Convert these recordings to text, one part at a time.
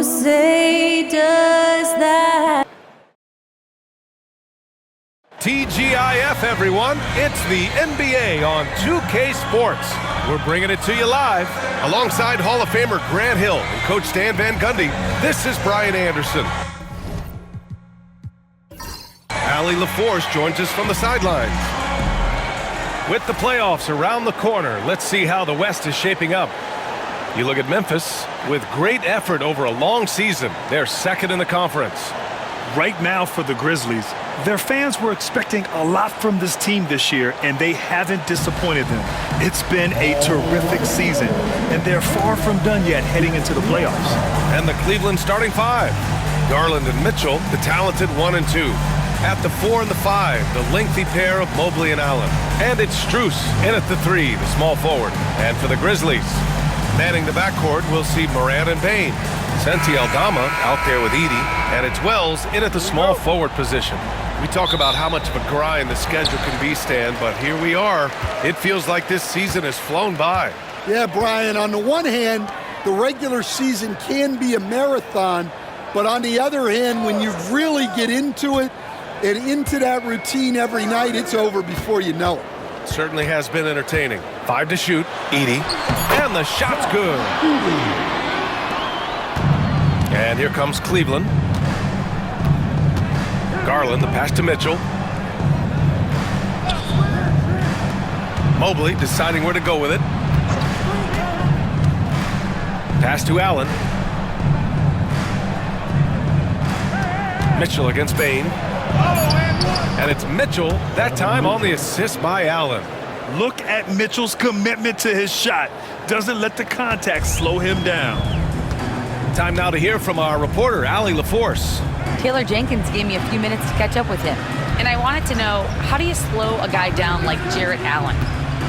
say does that. TGIF, everyone. It's the NBA on 2K Sports. We're bringing it to you live. Alongside Hall of Famer Grant Hill and Coach Stan Van Gundy, this is Brian Anderson. Allie LaForce joins us from the sidelines. With the playoffs around the corner, let's see how the West is shaping up. You look at Memphis, with great effort over a long season. They're second in the conference. Right now for the Grizzlies, their fans were expecting a lot from this team this year, and they haven't disappointed them. It's been a terrific season, and they're far from done yet heading into the playoffs. And the Cleveland starting five. Garland and Mitchell, the talented 1 and 2. At the 4 and the 5, the lengthy pair of Mobley and Allen. And it's Strus in at the 3, the small forward. And for the Grizzlies, manning the backcourt, we'll see Morant and Bane. Santi Aldama out there with Edey, and it's Wells in at the small forward position. We talk about how much of a grind the schedule can be, Stan, but here we are. It feels like this season has flown by. Yeah, Brian, on the one hand, the regular season can be a marathon, but on the other hand, when you really get into it and into that routine every night, it's over before you know it. Certainly has been entertaining. 5 to shoot, Edey, and the shot's good. And here comes Cleveland. Garland, the pass to Mitchell. Mobley deciding where to go with it. Pass to Allen. Mitchell against Bane. And it's Mitchell, that time on the assist by Allen. Look at Mitchell's commitment to his shot. Doesn't let the contact slow him down. Time now to hear from our reporter, Allie LaForce. Taylor Jenkins gave me a few minutes to catch up with him. And I wanted to know, how do you slow a guy down like Jarrett Allen?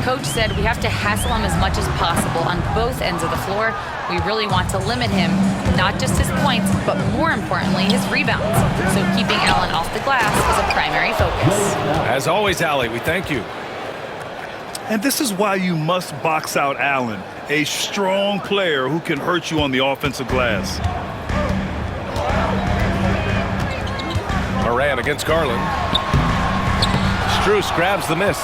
Coach said we have to hassle him as much as possible on both ends of the floor. We really want to limit him, not just his points, but more importantly, his rebounds. So keeping Allen off the glass is a primary focus. As always, Allie, we thank you. And this is why you must box out Allen, a strong player who can hurt you on the offensive glass. Morant against Garland. Strus grabs the miss.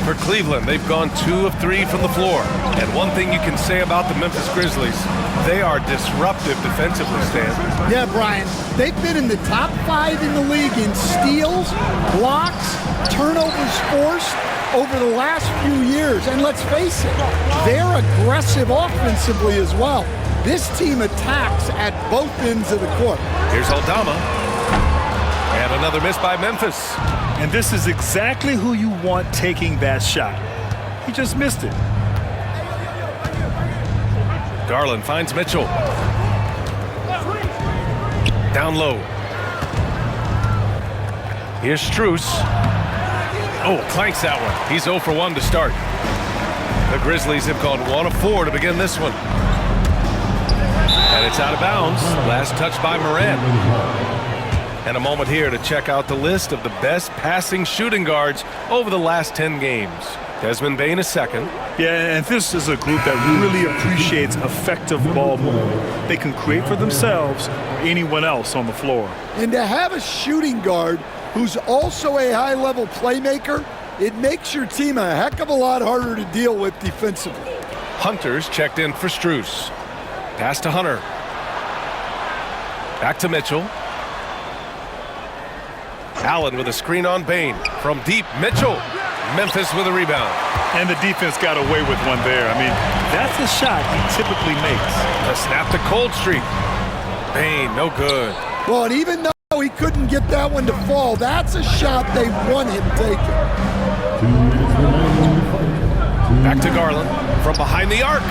For Cleveland, they've gone 2 of 3 from the floor. And one thing you can say about the Memphis Grizzlies, they are disruptive defensively, Stan. Yeah, Brian, they've been in the top 5 in the league in steals, blocks, turnovers forced over the last few years. And let's face it, they're aggressive offensively as well. This team attacks at both ends of the court. Here's Aldama. And another miss by Memphis. And this is exactly who you want taking that shot. He just missed it. Garland finds Mitchell. Down low. Here's Strus. Oh, clanks that one. He's 0 for 1 to start. The Grizzlies have gone 1 of 4 to begin this one. And it's out of bounds. Last touch by Morant. And a moment here to check out the list of the best passing shooting guards over the last 10 games. Desmond Bane is second. Yeah, and this is a group that really appreciates effective ball movement. They can create for themselves or anyone else on the floor. And to have a shooting guard who's also a high-level playmaker, it makes your team a heck of a lot harder to deal with defensively. Hunter's checked in for Strus. Pass to Hunter. Back to Mitchell. Allen with a screen on Bane. From deep, Mitchell. Memphis with a rebound. And the defense got away with one there. I mean, that's a shot he typically makes. A snap to cold streak. Bane, no good. Well, and even though he couldn't get that one to fall, that's a shot they want him taking. Back to Garland. From behind the arc.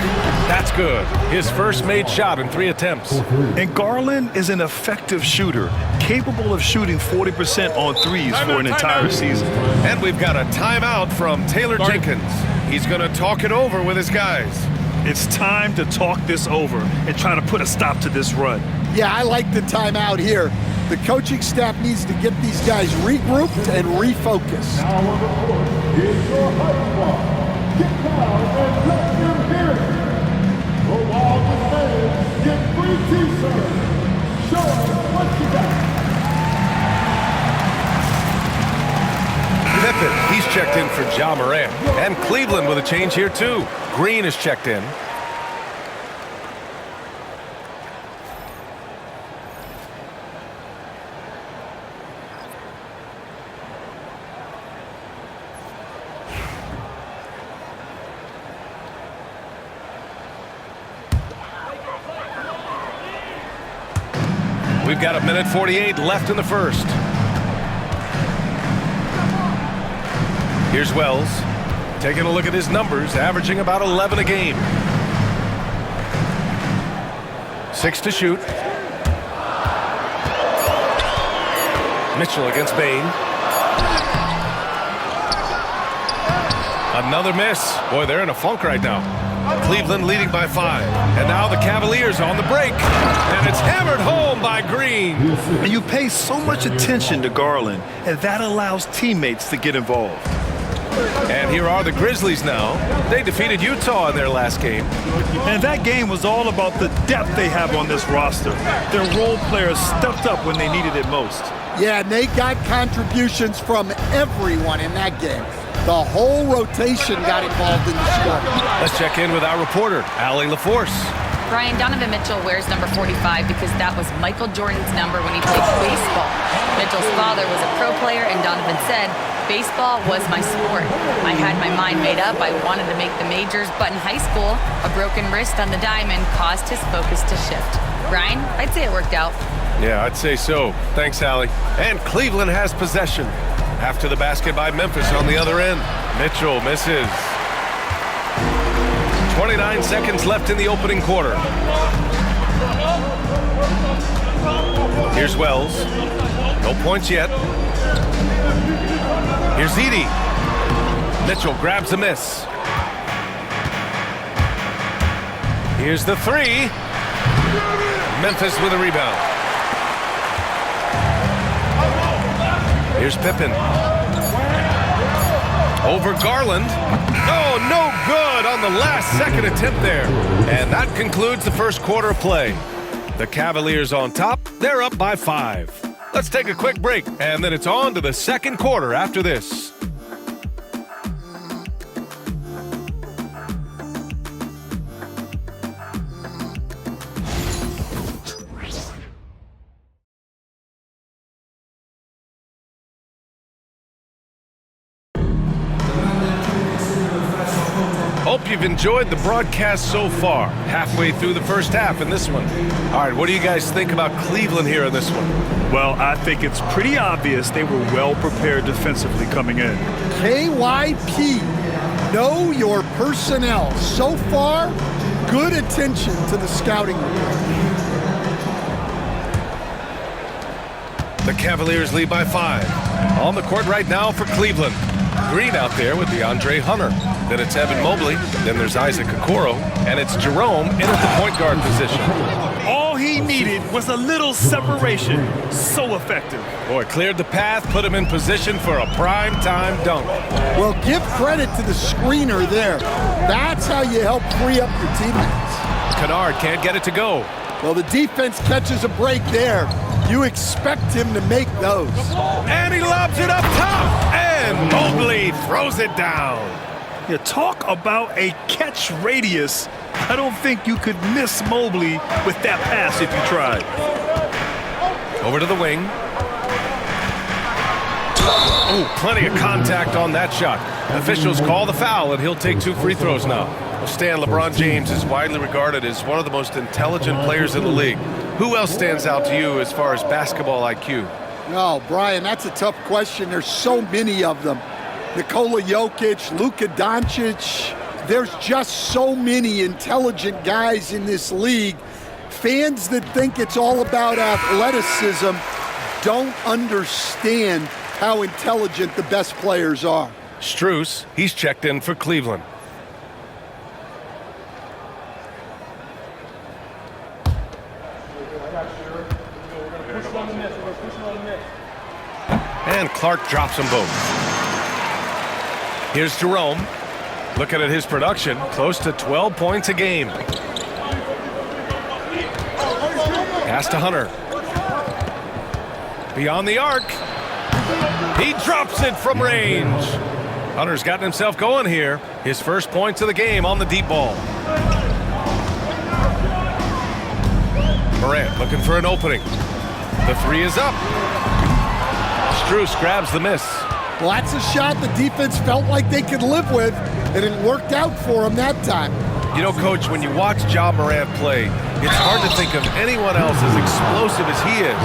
That's good. His first made shot in 3 attempts. And Garland is an effective shooter, capable of shooting 40% on threes for an entire season. And we've got a timeout from Taylor Jenkins. He's going to talk it over with his guys. It's time to talk this over and try to put a stop to this run. Yeah, I like the timeout here. The coaching staff needs to get these guys regrouped and refocused. Get down and let them hear it. Go on the stage. Get And Cleveland with a change here too. Green is checked in. We've got 1:48 left in the first. Here's Wells. Taking a look at his numbers, averaging about 11 a game. 6 to shoot. Mitchell against Bain. Another miss. Boy, they're in a funk right now. Cleveland leading by 5. And now the Cavaliers on the break. And it's hammered home by Green. And you pay so much attention to Garland, and that allows teammates to get involved. And here are the Grizzlies now. They defeated Utah in their last game. And that game was all about the depth they have on this roster. Their role players stepped up when they needed it most. Yeah, and they got contributions from everyone in that game. The whole rotation got involved in the score. Let's check in with our reporter, Allie LaForce. Brian, Donovan Mitchell wears number 45 because that was Michael Jordan's number when he played baseball. Mitchell's father was a pro player, and Donovan said, baseball was my sport. I had my mind made up. I wanted to make the majors, but in high school, a broken wrist on the diamond caused his focus to shift. Brian, I'd say it worked out. Yeah, I'd say so. Thanks, Allie. And Cleveland has possession. After the basket by Memphis on the other end. Mitchell misses. 29 seconds left in the opening quarter. Here's Wells. No points yet. Here's Edey. Mitchell grabs a miss. Here's the three. Memphis with a rebound. Here's Pippen. Over Garland. Oh, no good on the last second attempt there. And that concludes the first quarter of play. The Cavaliers on top. They're up by 5. Let's take a quick break, and then it's on to the second quarter after this. Hope you've enjoyed the broadcast so far. Halfway through the first half in this one. All right, what do you guys think about Cleveland here in this one? Well, I think it's pretty obvious they were well prepared defensively coming in. KYP, know your personnel. So far, good attention to the scouting report. The Cavaliers lead by 5. On the court right now for Cleveland. Green out there with DeAndre Hunter. Then it's Evan Mobley. Then there's Isaac Okoro. And it's Jerome in at the point guard position. All he needed was a little separation. So effective. Boy, cleared the path, put him in position for a prime-time dunk. Well, give credit to the screener there. That's how you help free up your teammates. Kennard can't get it to go. Well, the defense catches a break there. You expect him to make those. And he lobs it up top. And Mobley throws it down. You talk about a catch radius. I don't think you could miss Mobley with that pass if you tried. Over to the wing. Oh, plenty of contact on that shot. Officials call the foul, and he'll take 2 free throws now. Well, Stan, LeBron James is widely regarded as one of the most intelligent players in the league. Who else stands out to you as far as basketball IQ? No, Brian, that's a tough question. There's so many of them. Nikola Jokic, Luka Doncic. There's just so many intelligent guys in this league. Fans that think it's all about athleticism don't understand how intelligent the best players are. Strus, he's checked in for Cleveland. And Clark drops them both. Here's Jerome. Looking at his production, close to 12 points a game. Pass to Hunter. Beyond the arc. He drops it from range. Hunter's gotten himself going here. His first points of the game on the deep ball. Morant looking for an opening. The three is up. Strus grabs the miss. Well, that's a shot the defense felt like they could live with, and it worked out for them that time. You know, Coach, when you watch Ja Morant play, it's hard to think of anyone else as explosive as he is.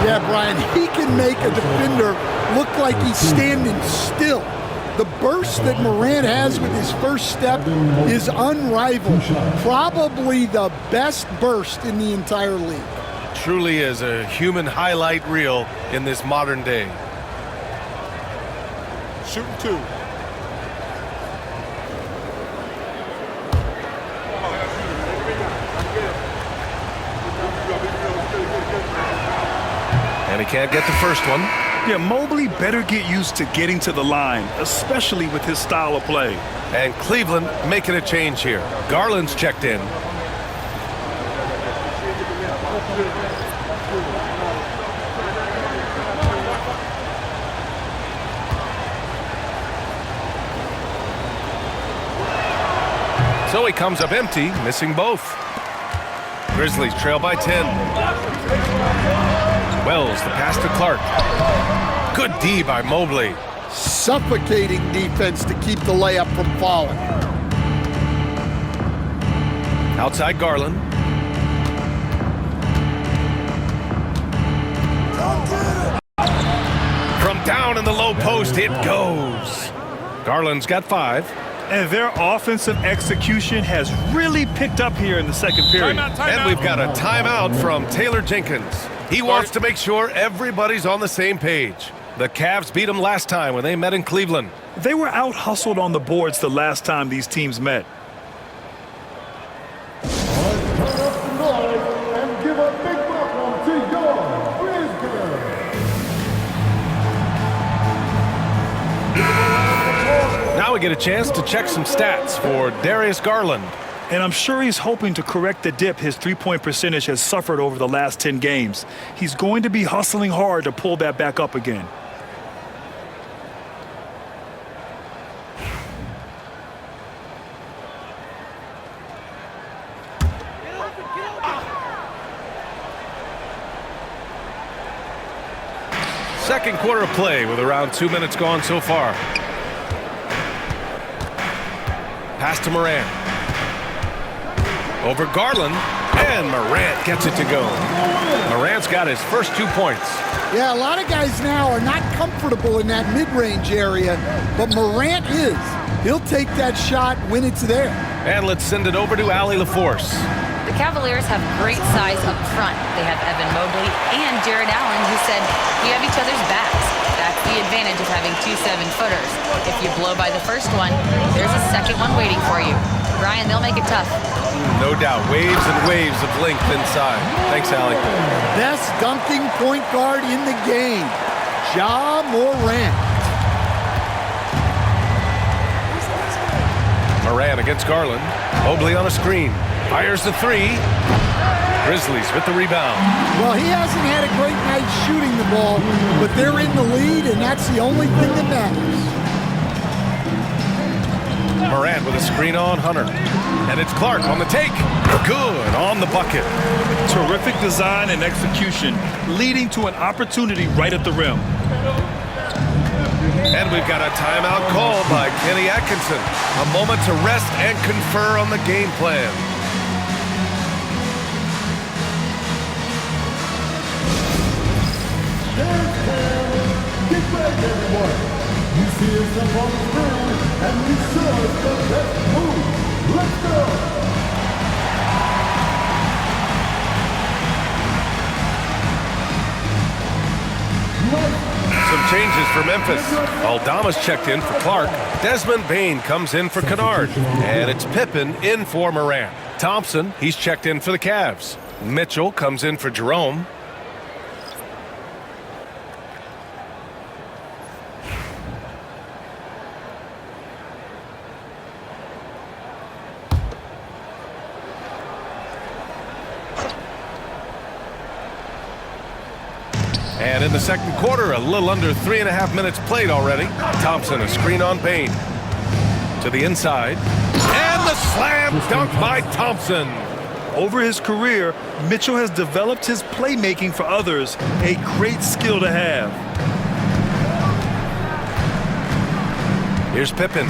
Yeah, Brian, he can make a defender look like he's standing still. The burst that Morant has with his first step is unrivaled. Probably the best burst in the entire league. Truly is a human highlight reel in this modern day. Shooting two. And he can't get the first one. Yeah, Mobley better get used to getting to the line, especially with his style of play. And Cleveland making a change here. Garland's checked in. So he comes up empty, missing both. Grizzlies trail by 10. Wells, the pass to Clark. Good D by Mobley. Suffocating defense to keep the layup from falling. Outside Garland. From down in the low post, it goes. Garland's got 5. And their offensive execution has really picked up here in the second period. And we've got a timeout from Taylor Jenkins. He wants to make sure everybody's on the same page. The Cavs beat them last time when they met in Cleveland. They were out-hustled on the boards the last time these teams met. Now we get a chance to check some stats for Darius Garland. And I'm sure he's hoping to correct the dip his three-point percentage has suffered over the last 10 games. He's going to be hustling hard to pull that back up again. Second quarter of play with around 2 minutes gone so far. Pass to Morant. Over Garland, and Morant gets it to go. Morant's got his first 2 points. Yeah, a lot of guys now are not comfortable in that mid-range area, but Morant is. He'll take that shot when it's there. And let's send it over to Allie LaForce. The Cavaliers have great size up front. They have Evan Mobley and Jared Allen, who said, "We have each other's backs." That's the advantage of having 2 7-footers. If you blow by the first one, there's a second one waiting for you. Brian, they'll make it tough. No doubt, waves and waves of length inside. Thanks, Allie. Best dunking point guard in the game, Ja Morant. Morant against Garland. Mobley on a screen. Fires the 3. Grizzlies with the rebound. Well, he hasn't had a great night shooting the ball, but they're in the lead, and that's the only thing that matters. Morant with a screen on Hunter. And it's Clark on the take. Good on the bucket. Terrific design and execution, leading to an opportunity right at the rim. And we've got a timeout call by Kenny Atkinson. A moment to rest and confer on the game plan. Get ready, everyone. You see yourself on the screen, and you show us the best move. Let's go. Some changes for Memphis. Aldama's checked in for Clark. Desmond Bane comes in for Kennard. And it's Pippen in for Morant. Thompson, he's checked in for the Cavs. Mitchell comes in for Jerome. And in the second quarter, a little under 3.5 minutes played already. Thompson, a screen on Bain. To the inside. And the slam dunk by Thompson. Over his career, Mitchell has developed his playmaking for others, a great skill to have. Here's Pippen.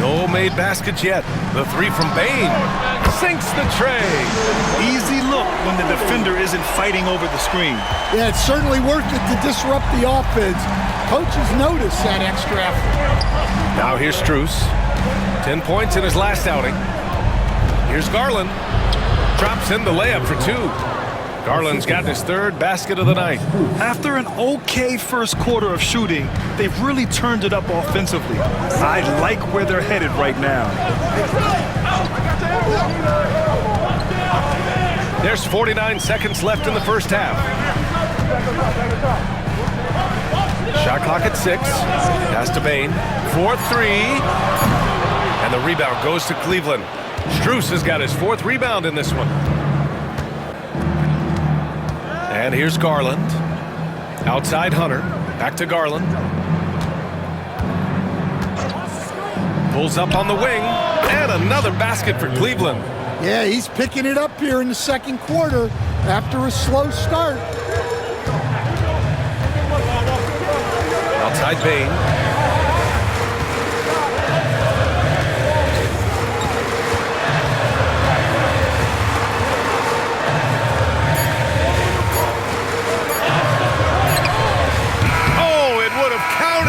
No made baskets yet. The three from Bain. Sinks the tray. Easy look when the defender isn't fighting over the screen. Yeah, it's certainly worth it to disrupt the offense. Coaches notice that extra effort. Now here's Strus. 10 points in his last outing. Here's Garland. Drops in the layup for 2. Garland's got his 3rd basket of the night. After an okay first quarter of shooting, they've really turned it up offensively. I like where they're headed right now. There's 49 seconds left in the first half. Shot clock at 6. Pass to Bain. 4-3. And the rebound goes to Cleveland. Strus has got his 4th rebound in this one. And here's Garland. Outside Hunter. Back to Garland. Pulls up on the wing. And another basket for Cleveland. Yeah, he's picking it up here in the second quarter after a slow start. Outside Bain.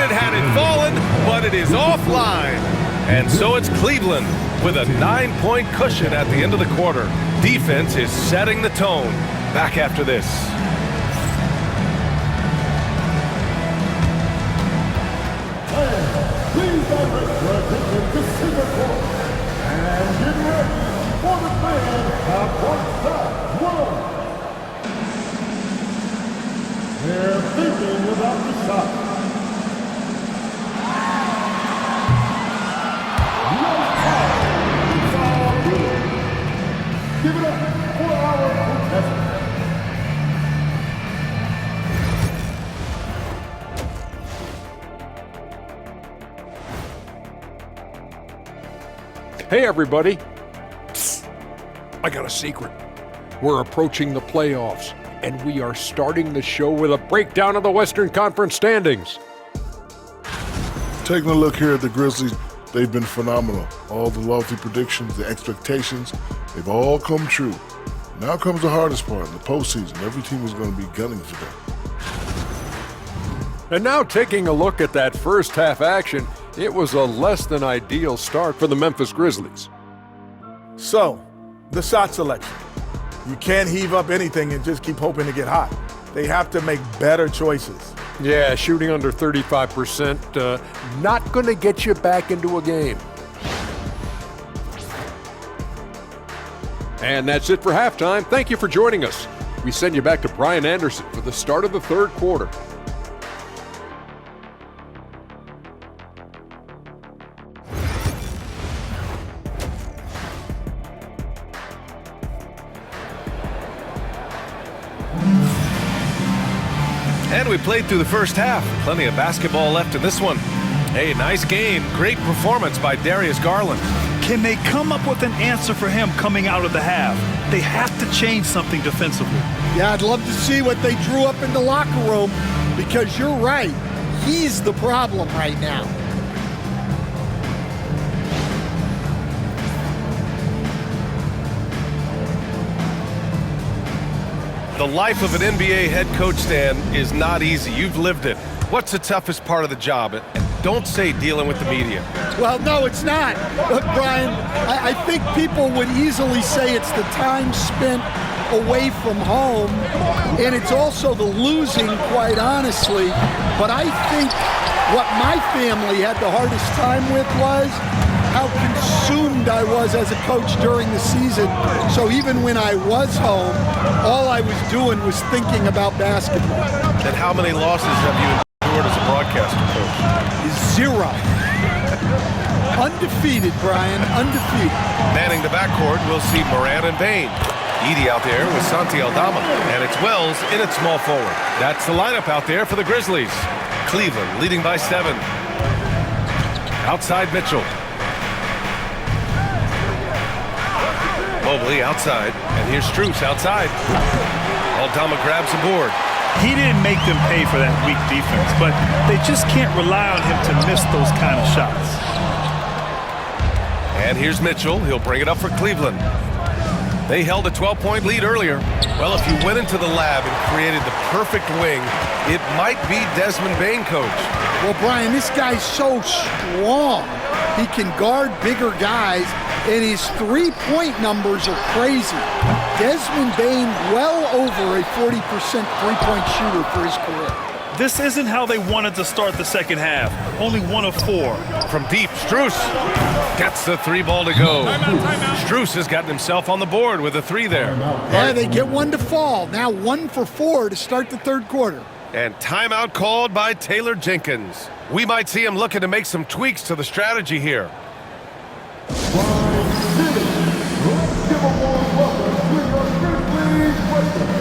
Had it fallen, but it is offline. And so it's Cleveland with a 9-point cushion at the end of the quarter. Defense is setting the tone. Back after this. Please direct your attention to center court. And get ready for the fan half-court stop. 1. They're thinking about the shot. Give it up for our contestant. Hey, everybody. I got a secret. We're approaching the playoffs, and we are starting the show with a breakdown of the Western Conference standings. Taking a look here at the Grizzlies, they've been phenomenal. All the lofty predictions, the expectations, they've all come true. Now comes the hardest part, the postseason. Every team is going to be gunning for that. And now taking a look at that first half action, it was a less than ideal start for the Memphis Grizzlies. So, the shot selection. You can't heave up anything and just keep hoping to get hot. They have to make better choices. Yeah, shooting under 35%, not going to get you back into a game. And that's it for halftime. Thank you for joining us. We send you back to Brian Anderson for the start of the third quarter. And we played through the first half. Plenty of basketball left in this one. Hey, nice game. Great performance by Darius Garland. Can they come up with an answer for him coming out of the half? They have to change something defensively. Yeah, I'd love to see what they drew up in the locker room, because you're right. He's the problem right now. The life of an NBA head coach, Stan, is not easy. You've lived it. What's the toughest part of the job? And don't say dealing with the media. Well, no, it's not. But, Brian, I think people would easily say it's the time spent away from home, and it's also the losing, quite honestly. But I think what my family had the hardest time with was how consumed I was as a coach during the season. So even when I was home, all I was doing was thinking about basketball. And how many losses have you endured as a broadcaster coach? 0. Undefeated, Brian, undefeated. Manning the backcourt, we'll see Moran and Bain. Edie out there with Santi Aldama. And it's Wells in at small forward. That's the lineup out there for the Grizzlies. Cleveland leading by 7. Outside Mitchell. Mobley outside. And here's Strus outside. Aldama grabs the board. He didn't make them pay for that weak defense, but they just can't rely on him to miss those kind of shots. And here's Mitchell. He'll bring it up for Cleveland. They held a 12-point lead earlier. Well, if you went into the lab and created the perfect wing, it might be Desmond Bane, coach. Well, Brian, this guy's so strong. He can guard bigger guys, and his three-point numbers are crazy. Desmond Bane well over a 40% three-point shooter for his career. This isn't how they wanted to start the second half. Only 1 of 4. From deep, Strus gets the 3 ball to go. Strus has gotten himself on the board with a 3 there. Yeah, they get 1 to fall. Now 1 for 4 to start the third quarter. And timeout called by Taylor Jenkins. We might see him looking to make some tweaks to the strategy here. Let's give a warm welcome to your Grizzlies Lakers.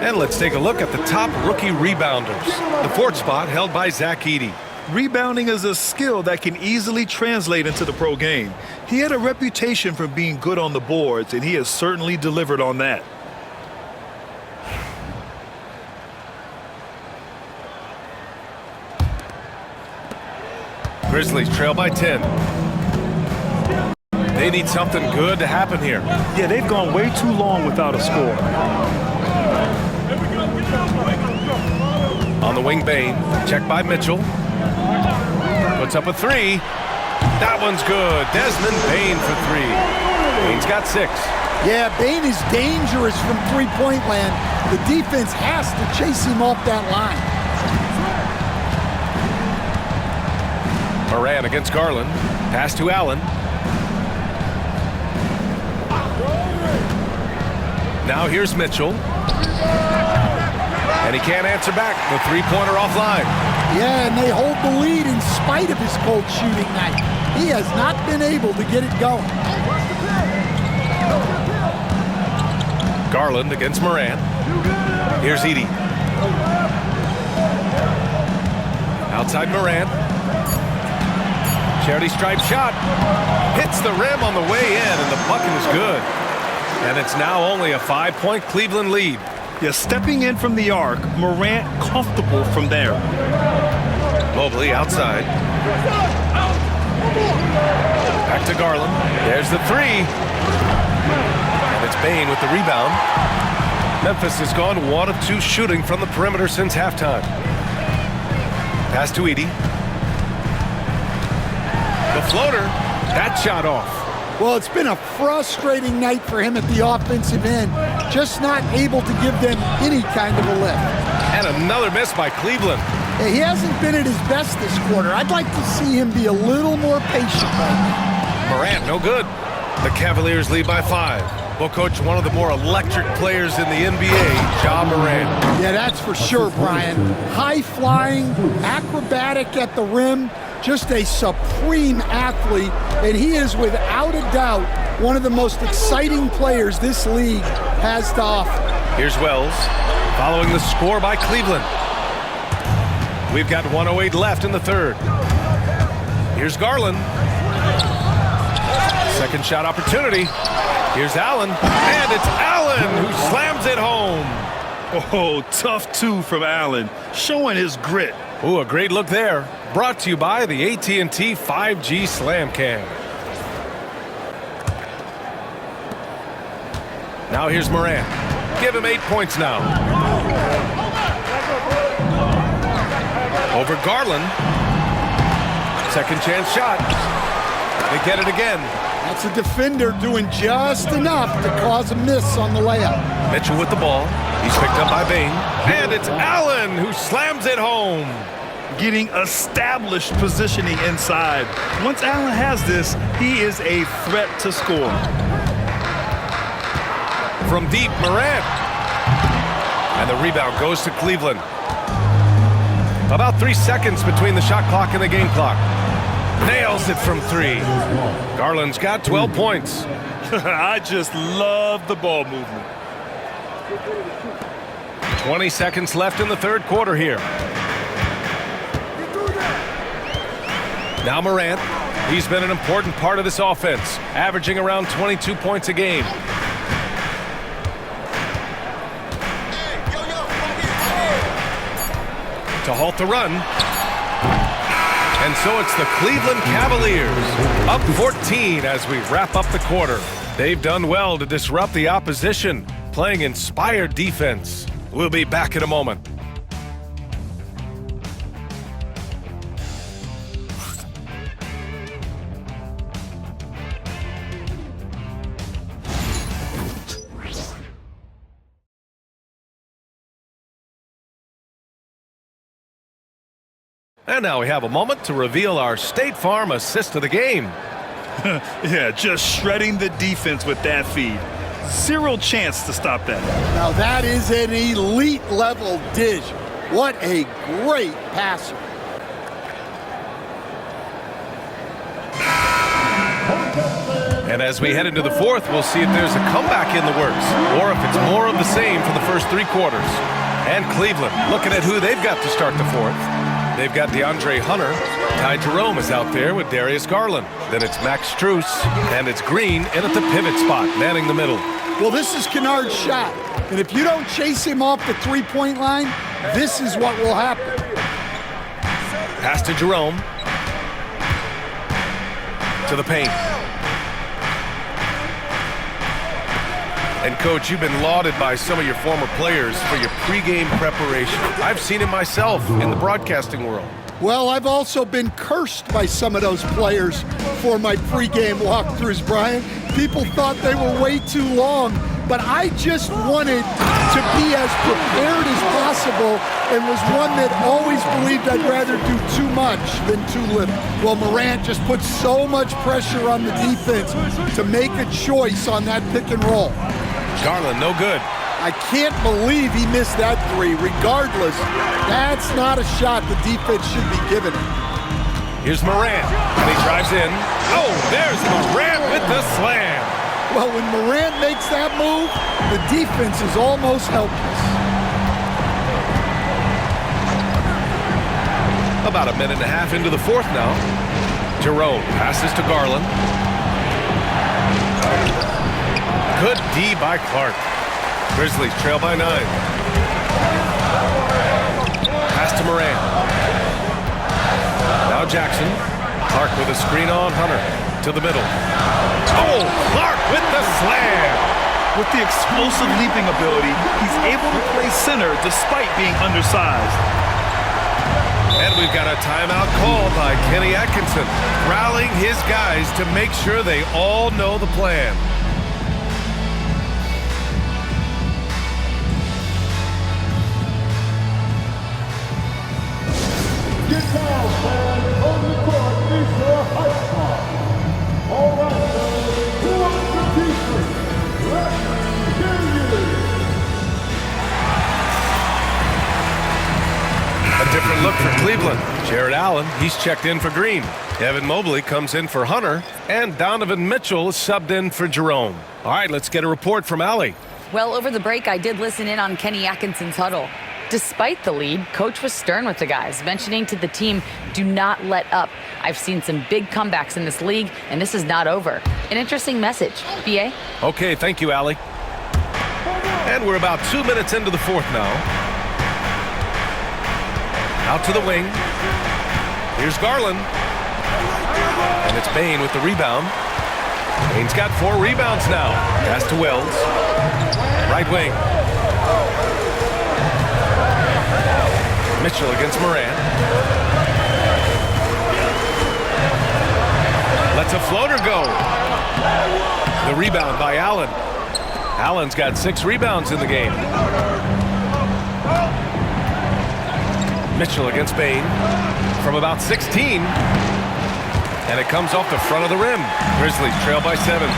And let's take a look at the top rookie rebounders. The 4th spot held by Zach Edey. Rebounding is a skill that can easily translate into the pro game. He had a reputation for being good on the boards, and he has certainly delivered on that. Grizzlies trail by 10. They need something good to happen here. Yeah, they've gone way too long without a score. On the wing, Bane. Check by Mitchell. Puts up a 3. That one's good. Desmond Bane for 3. Bane's got 6. Yeah, Bane is dangerous from three-point land. The defense has to chase him off that line. Moran against Garland. Pass to Allen. Now here's Mitchell. And he can't answer back. The three-pointer offline. Yeah, and they hold the lead in spite of his cold shooting night. He has not been able to get it going. Garland against Moran. Here's Edey. Outside Moran. Charity stripe shot. Hits the rim on the way in, and the bucket is good. And it's now only a 5-point Cleveland lead. Yeah, stepping in from the arc, Morant comfortable from there. Mobley outside. Back to Garland. There's the 3. And it's Bane with the rebound. Memphis has gone 1 of 2 shooting from the perimeter since halftime. Pass to Edey. The floater. That shot off. Well, it's been a frustrating night for him at the offensive end, just not able to give them any kind of a lift. And another miss by Cleveland. He hasn't been at his best this quarter. I'd like to see him be a little more patient right now. Morant, no good. The Cavaliers lead by 5. Well, Coach, one of the more electric players in the NBA, Ja Morant. Yeah, that's for sure, Brian. High-flying, acrobatic at the rim, just a supreme athlete, and he is without a doubt one of the most exciting players this league has to offer. Here's Wells, following the score by Cleveland. We've got 1:08 left in the third. Here's Garland. Second shot opportunity. Here's Allen. And it's Allen who slams it home. Oh, tough two from Allen, showing his grit. Ooh, a great look there. Brought to you by the AT&T 5G Slam Cam. Now here's Morant. Give him 8 points now. Over Garland. Second chance shot. They get it again. That's a defender doing just enough to cause a miss on the layup. Mitchell with the ball. He's picked up by Bain. And it's Allen who slams it home. Getting established positioning inside. Once Allen has this, he is a threat to score. From deep, Morant. And the rebound goes to Cleveland. About 3 seconds between the shot clock and the game clock. Nails it from 3. Garland's got 12 points. I just love the ball movement. 20 seconds left in the third quarter here. Now Morant. He's been an important part of this offense, averaging around 22 points a game. To halt the run. And so it's the Cleveland Cavaliers, up 14 as we wrap up the quarter. They've done well to disrupt the opposition, playing inspired defense. We'll be back in a moment. And now we have a moment to reveal our State Farm assist of the game. Yeah, just shredding the defense with that feed. Zero chance to stop that. Now that is an elite level dish. What a great passer. And as we head into the fourth, we'll see if there's a comeback in the works or if it's more of the same for the first 3 quarters. And Cleveland looking at who they've got to start the fourth. They've got DeAndre Hunter. Ty Jerome is out there with Darius Garland. Then it's Max Strus, and it's Green in at the pivot spot, manning the middle. Well, this is Kennard's shot. And if you don't chase him off the three-point line, this is what will happen. Pass to Jerome. To the paint. And, Coach, you've been lauded by some of your former players for your pregame preparation. I've seen it myself in the broadcasting world. Well, I've also been cursed by some of those players for my pregame walkthroughs, Brian. People thought they were way too long, but I just wanted to be as prepared as possible and was one that always believed I'd rather do too much than too little. Well, Morant just put so much pressure on the defense to make a choice on that pick and roll. Garland, no good. I can't believe he missed that 3. Regardless, that's not a shot the defense should be giving him. Here's Morant, and he drives in. Oh, there's Morant with the slam. Well, when Morant makes that move, the defense is almost helpless. About a minute and a half into the fourth now. Jerome passes to Garland. Good D by Clark. Grizzlies trail by 9. Pass to Morant. Now Jackson. Clark with a screen on Hunter. To the middle. Oh, Clark with the slam. With the explosive leaping ability, he's able to play center despite being undersized. And we've got a timeout called by Kenny Atkinson, rallying his guys to make sure they all know the plan. Get down, man. On the court is your hype car. All right, man. Who wants the defense? Let me hear you. A different look for Cleveland. Jared Allen, he's checked in for Green. Evan Mobley comes in for Hunter. And Donovan Mitchell is subbed in for Jerome. All right, let's get a report from Allie. Well, over the break, I did listen in on Kenny Atkinson's huddle. Despite the lead, Coach was stern with the guys, mentioning to the team, do not let up. I've seen some big comebacks in this league, and this is not over. An interesting message. BA? Okay, thank you, Allie. And we're about 2 minutes into the fourth now. Out to the wing. Here's Garland. And it's Bain with the rebound. Bain's got 4 rebounds now. Pass to Wells. Right wing. Mitchell against Morant. Lets a floater go. The rebound by Allen. Allen's got 6 rebounds in the game. Mitchell against Bain from about 16. And it comes off the front of the rim. Grizzlies trail by 7.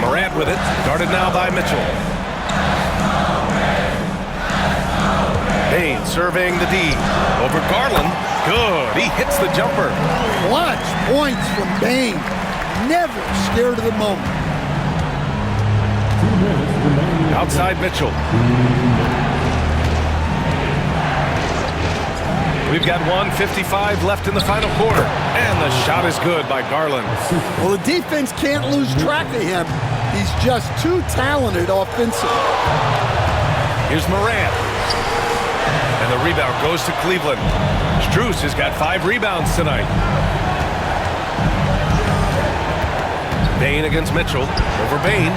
Morant with it. Guarded now by Mitchell. Bain surveying the D. Over Garland. Good. He hits the jumper. Clutch points from Bain. Never scared of the moment. Outside Mitchell. We've got 1:55 left in the final quarter. And the shot is good by Garland. Well, the defense can't lose track of him. He's just too talented offensively. Here's Morant. And the rebound goes to Cleveland. Strus has got 5 rebounds tonight. Bain against Mitchell. Over Bain.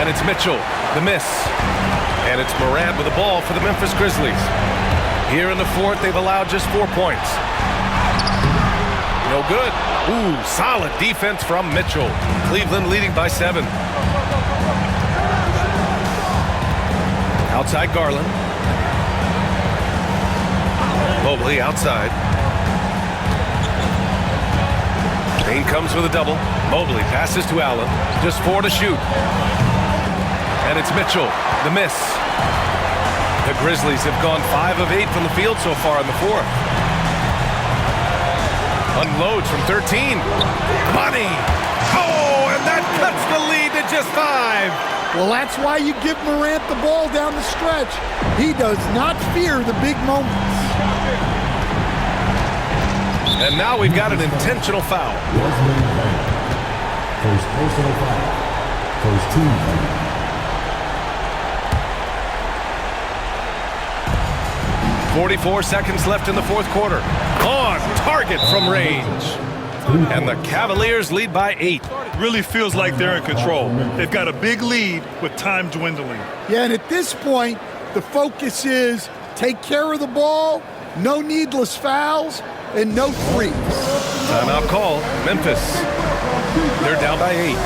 And it's Mitchell. The miss. And it's Morant with the ball for the Memphis Grizzlies. Here in the fourth, they've allowed just 4 points. No good. Ooh, solid defense from Mitchell. Cleveland leading by 7. Outside Garland. Mobley outside. Bain comes with a double. Mobley passes to Allen. Just 4 to shoot. And it's Mitchell. The miss. The Grizzlies have gone 5 of 8 from the field so far in the fourth. Unloads from 13. Money! Oh, and that cuts the lead to just 5. Well, that's why you give Morant the ball down the stretch. He does not fear the big moments. And now we've got an intentional foul. First personal foul. First team foul. 44 seconds left in the fourth quarter. On target from range. And the Cavaliers lead by 8. Really feels like they're in control. They've got a big lead with time dwindling. Yeah, and at this point, the focus is take care of the ball, no needless fouls, and no threes. Timeout call. Memphis. They're down by 8.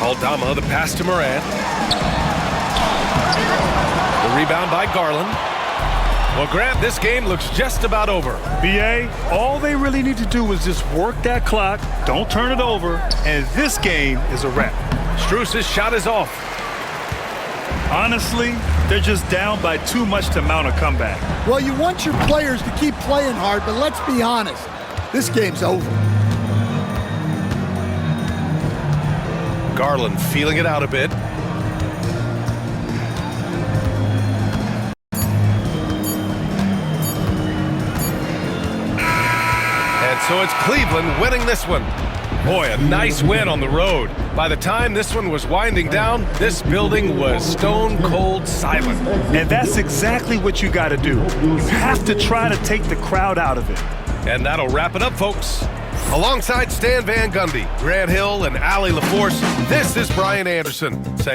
Aldama, the pass to Morant. The rebound by Garland. Well, Grant, this game looks just about over. BA, all they really need to do is just work that clock, don't turn it over, and this game is a wrap. Strus's shot is off. Honestly, they're just down by too much to mount a comeback. Well, you want your players to keep playing hard, but let's be honest, this game's over. Garland feeling it out a bit. And so it's Cleveland winning this one. Boy, a nice win on the road. By the time this one was winding down, this building was stone cold silent. And that's exactly what you got to do. You have to try to take the crowd out of it. And that'll wrap it up, folks. Alongside Stan Van Gundy, Grant Hill, and Allie LaForce, this is Brian Anderson saying